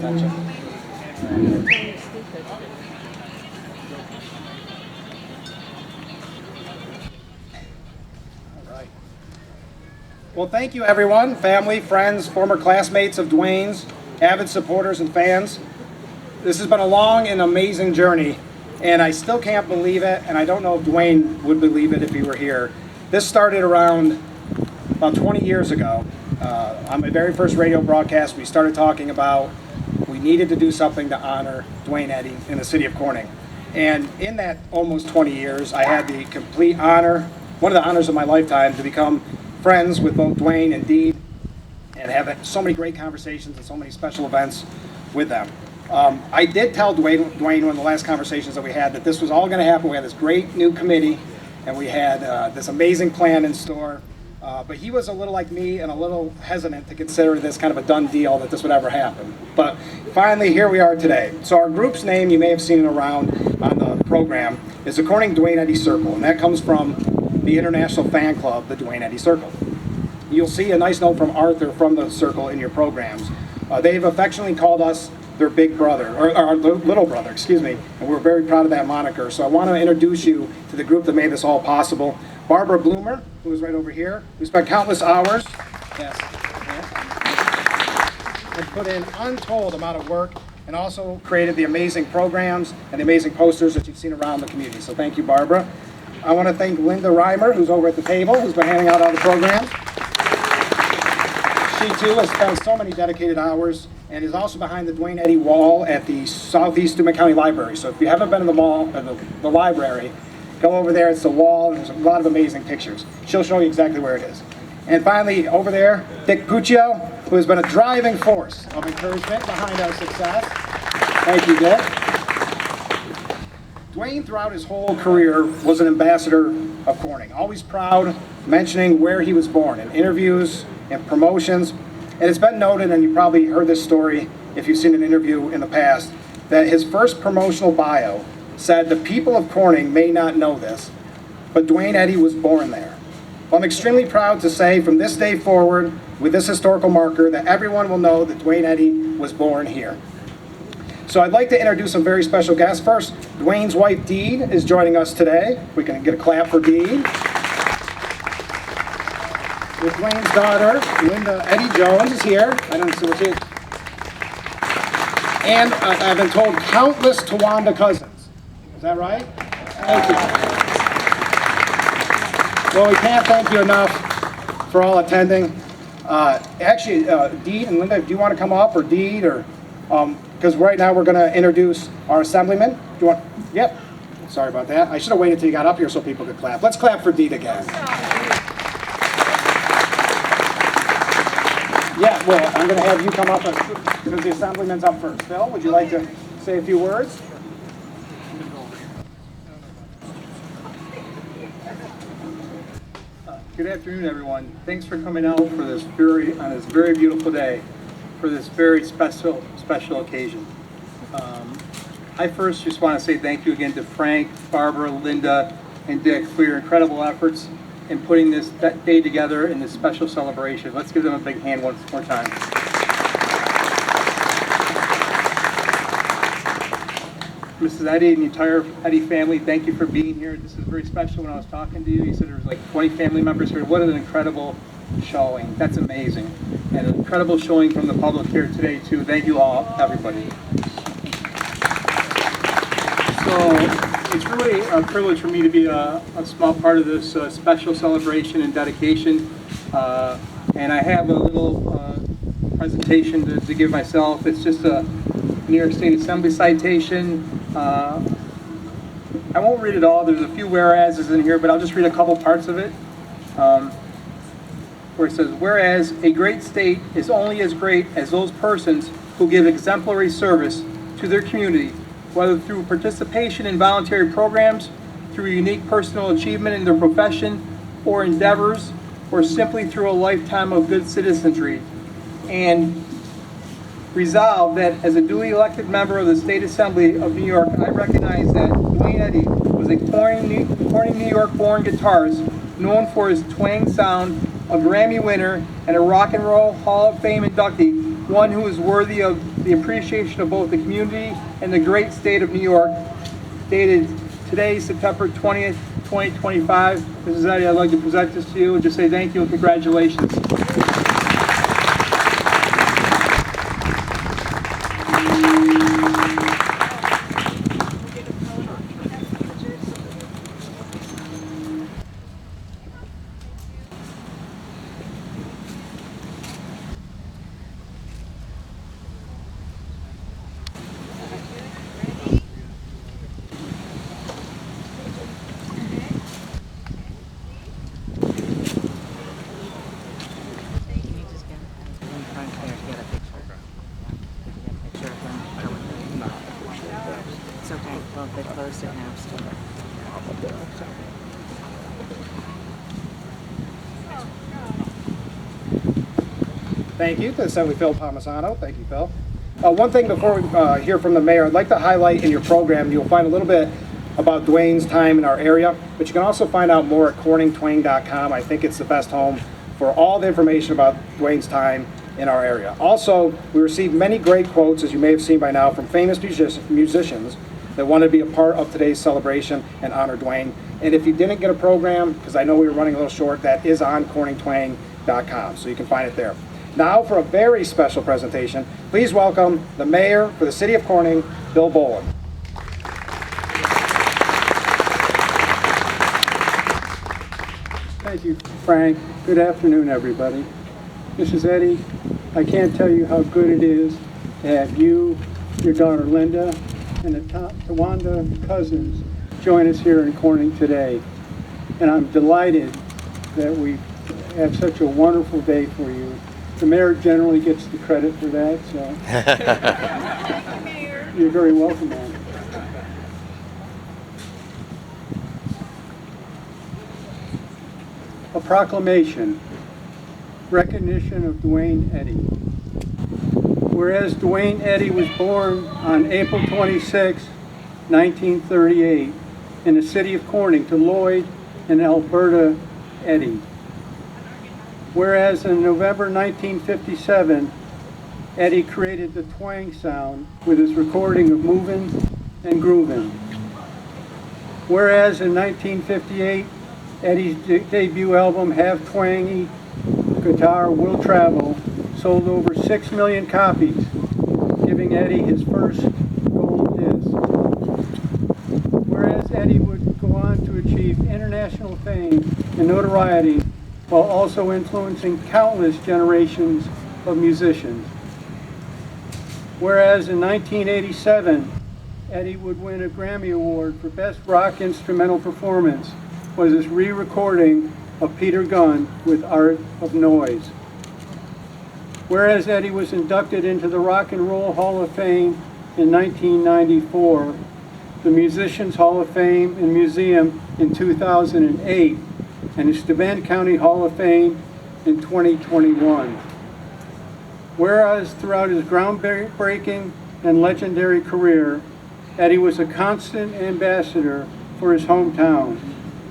attention. All right. Well, thank you, everyone, family, friends, former classmates of Duane's, avid supporters and fans. This has been a long and amazing journey, and I still can't believe it, and I don't know if Duane would believe it if he were here. This started around about 20 years ago. On my very first radio broadcast, we started talking about we needed to do something to honor Duane Eddy in the city of Corning. And in that almost 20 years, I had the complete honor, one of the honors of my lifetime, to become friends with both Duane and Dee and have so many great conversations and so many special events with them. I did tell Duane in one of the last conversations that we had that this was all going to happen. We had this great new committee and we had this amazing plan in store. But he was a little like me and a little hesitant to consider this kind of a done deal that this would ever happen. But finally, here we are today. So our group's name, you may have seen it around on the program, is the Corning Duane Eddy Circle, and that comes from the international fan club, the Duane Eddy Circle. You'll see a nice note from Arthur from the circle in your programs. They've affectionately called us their big brother, or our little brother, excuse me, and we're very proud of that moniker. So I want to introduce you to the group that made this all possible. Barbara Bloomer, who is right over here, who spent countless hours, yes, and put in untold amount of work, and also created the amazing programs and the amazing posters that you've seen around the community. So thank you, Barbara. I want to thank Linda Reimer, who's over at the table, who's been handing out all the programs. She too has spent so many dedicated hours and is also behind the Duane Eddy wall at the Southeast Dumas County Library. So if you haven't been in the mall, the library, go over there. It's the wall, and there's a lot of amazing pictures. She'll show you exactly where it is. And finally, over there, Dick Puccio, who has been a driving force of encouragement behind our success. Thank you, Dick. Duane, throughout his whole career, was an ambassador of Corning, always proud, mentioning where he was born in interviews and promotions. And it's been noted, and you probably heard this story if you've seen an interview in the past, that his first promotional bio said, "The people of Corning may not know this, but Duane Eddy was born there." Well, I'm extremely proud to say from this day forward, with this historical marker, that everyone will know that Duane Eddy was born here. So I'd like to introduce some very special guests. First, Duane's wife, Dee, is joining us today. We can get a clap for Dee. With Duane's daughter, Linda Eddy Jones is here. I don't see what she is. And I've been told countless Tawanda cousins. Is that right? Thank you. Well, we can't thank you enough for all attending. Actually, Dee and Linda, do you want to come up, or Dee, or because right now we're going to introduce our assemblyman. Do you want? Yep. Sorry about that. I should have waited till you got up here so people could clap. Let's clap for Dee again. Yeah, well, I'm going to have you come up because the assemblyman's up first. Phil, would you like to say a few words? Good afternoon, everyone. Thanks for coming out for this on this very beautiful day, for this very special occasion. I first just want to say thank you again to Frank, Barbara, Linda, and Dick for your incredible efforts in putting this day together in this special celebration. Let's give them a big hand once more time. Mrs. Eddy and the entire Eddy family, thank you for being here. This is very special. When I was talking to you, you said there was like 20 family members here. What an incredible showing. That's amazing. And an incredible showing from the public here today, too. Thank you all, everybody. So it's really a privilege for me to be a small part of this special celebration and dedication. And I have a little presentation to give myself. It's just a New York State Assembly citation. I won't read it all. There's a few whereases in here, but I'll just read a couple parts of it. Where it says, whereas a great state is only as great as those persons who give exemplary service to their community, whether through participation in voluntary programs, through unique personal achievement in their profession or endeavors, or simply through a lifetime of good citizenry. And resolve that as a duly elected member of the State Assembly of New York, I recognize that Duane Eddy was a Corning, New York-born guitarist known for his twang sound, a Grammy winner, and a Rock and Roll Hall of Fame inductee, one who is worthy of the appreciation of both the community and the great state of New York, dated today, September 20th, 2025. Mrs. Eddy, I'd like to present this to you and just say thank you and congratulations. It's okay. Well, they're closed it now still. Thank you to Assembly Phil Palmisano. Thank you, Phil. One thing before we hear from the mayor, I'd like to highlight in your program, you'll find a little bit about Duane's time in our area, but you can also find out more at corningtwain.com. I think it's the best home for all the information about Duane's time in our area. Also, we received many great quotes, as you may have seen by now, from famous musicians that wanted to be a part of today's celebration and honor Duane. And if you didn't get a program, because I know we were running a little short, that is on corningtwain.com, so you can find it there. Now for a very special presentation, please welcome the mayor for the city of Corning, Bill Bolin. Thank you, Frank. Good afternoon, everybody. Mrs. Eddy, I can't tell you how good it is to have you, your daughter Linda, and the Tawanda cousins join us here in Corning today. And I'm delighted that we have such a wonderful day for you. The mayor generally gets the credit for that, so you're very welcome, ma'am. A proclamation, recognition of Duane Eddy. Whereas Duane Eddy was born on April 26, 1938, in the city of Corning to Lloyd and Alberta Eddy. Whereas in November 1957, Eddy created the twang sound with his recording of Movin' and Groovin'. Whereas in 1958, Eddy's debut album, Have Twangy Guitar Will Travel, sold over 6 million copies, giving Eddy his first gold disc. Whereas Eddy would go on to achieve international fame and notoriety while also influencing countless generations of musicians. Whereas in 1987, Eddy would win a Grammy Award for Best Rock Instrumental Performance was his re-recording of Peter Gunn with Art of Noise. Whereas Eddy was inducted into the Rock and Roll Hall of Fame in 1994, the Musicians Hall of Fame and Museum in 2008, and the Steuben County Hall of Fame in 2021. Whereas throughout his groundbreaking and legendary career, Eddy was a constant ambassador for his hometown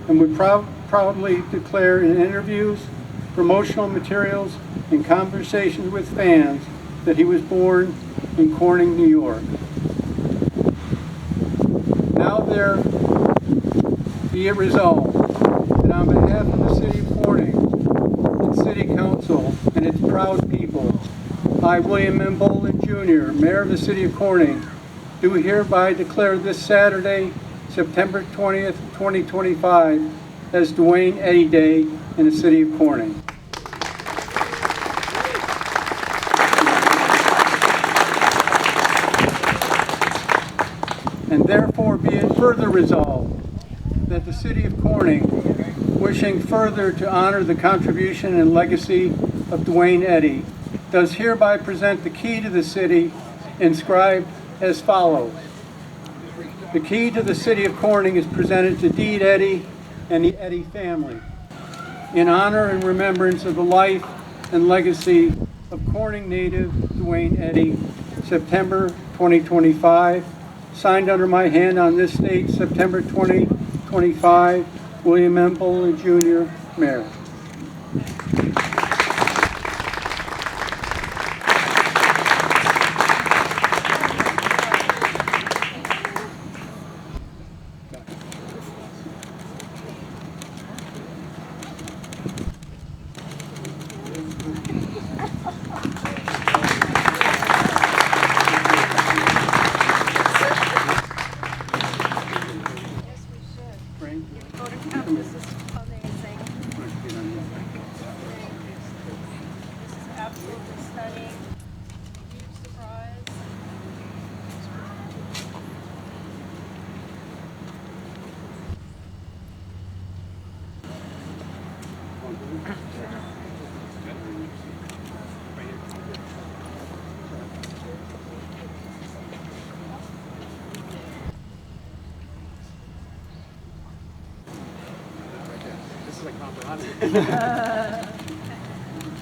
and would proudly declare in interviews, promotional materials, and conversations with fans that he was born in Corning, New York. Now there be it resolved that on behalf of the City of Corning, its City Council, and its proud people, I, William M. Bolin Jr., Mayor of the City of Corning, do hereby declare this Saturday, September 20th, 2025, as Duane Eddy Day in the City of Corning. And therefore be it further resolved that the City of Corning, wishing further to honor the contribution and legacy of Duane Eddy, does hereby present the key to the city inscribed as follows. The key to the City of Corning is presented to Deed Eddy and the Eddy family in honor and remembrance of the life and legacy of Corning native Duane Eddy, September 2025. Signed under my hand on this date, September 2025, William M. Bolin Jr., Mayor.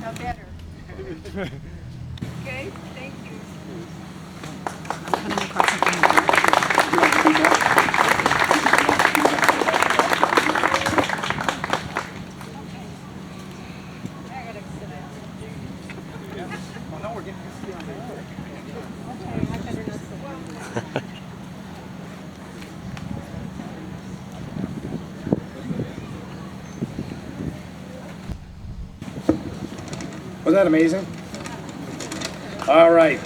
How better? Okay, thank you. Put them across the front. I gotta sit down. Was that amazing? All right.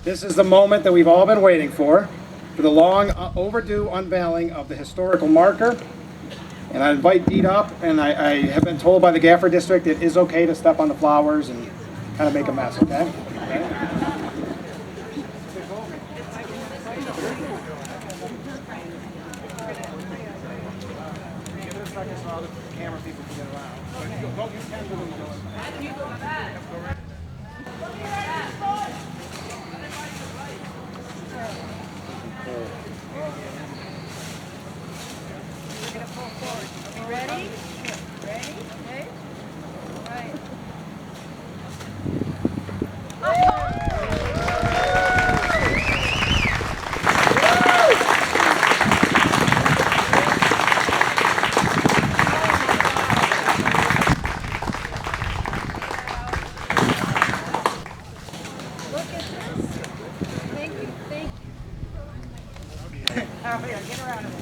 This is the moment that we've all been waiting for the long overdue unveiling of the historical marker. And I invite Deed up, and I have been told by the Gaffer District it is okay to step on the flowers and kind of make a mess, okay? We're gonna pull forward. Are we ready? Ready? Okay? All right. Look at this. Thank you, thank you. Oh, yeah, get around it.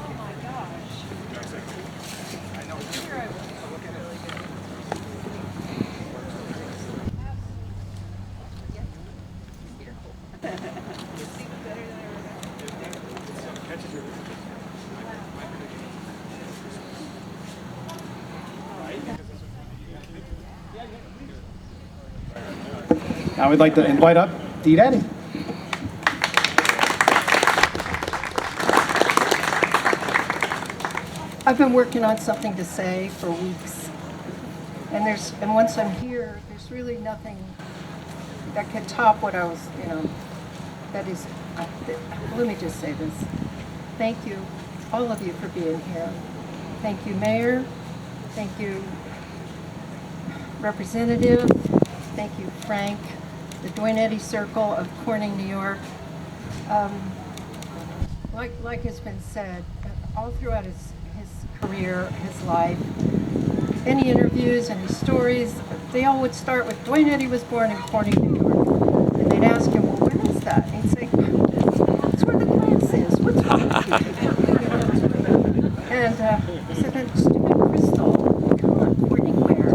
Oh my gosh. Here I was. Now we'd like to invite up Deed Eddy. I've been working on something to say for weeks. And once I'm here, there's really nothing that can top what I was, that is, let me just say this. Thank you, all of you, for being here. Thank you, Mayor. Thank you, Representative. Thank you, Frank, the Duane Eddy Circle of Corning, New York. Like has been said, all throughout his career, his life, any interviews, any stories, they all would start with Duane Eddy was born in Corning, New York. And they'd ask him, well, where is that? And he'd say, that's where the glass is. What's wrong with you? And he said, that stupid crystal, come on, Corning where?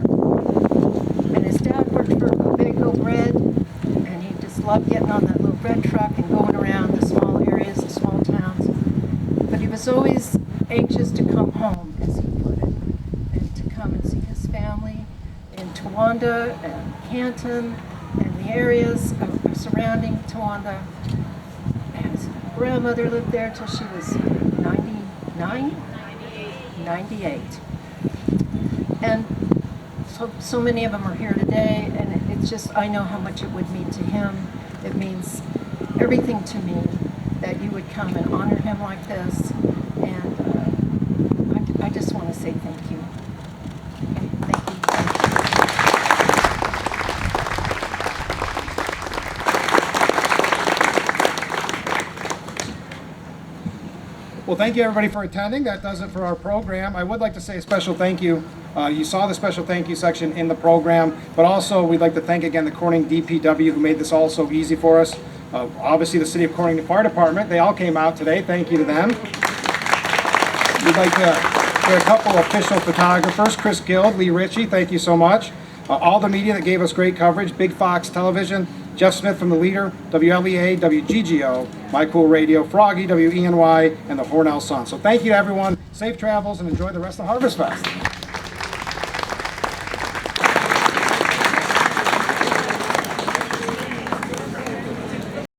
And his dad worked for Baco Bread, and he just loved getting on that little bread truck and going around the small areas, the small towns. But he was always anxious to come home, as he put it, and to come and see his family in Towanda and Canton and the areas surrounding Towanda. His grandmother lived there till she was 99? 98. And so many of them are here today, and it's just, I know how much it would mean to him. It means everything to me that you would come and honor him like this. And I just want to say thank you. Okay, thank you. Well, thank you everybody for attending. That does it for our program. I would like to say a special thank you. You saw the special thank you section in the program, but also we'd like to thank again the Corning DPW who made this all so easy for us. Obviously the City of Corning Fire Department, they all came out today. Thank you to them. We'd like to get a couple official photographers, Chris Guild, Lee Ritchie, thank you so much. All the media that gave us great coverage, Big Fox Television, Jeff Smith from The Leader, WLEA, WGGO, My Cool Radio, Froggy, WENY, and the Hornell Sun. So thank you to everyone. Safe travels and enjoy the rest of Harvest Fest.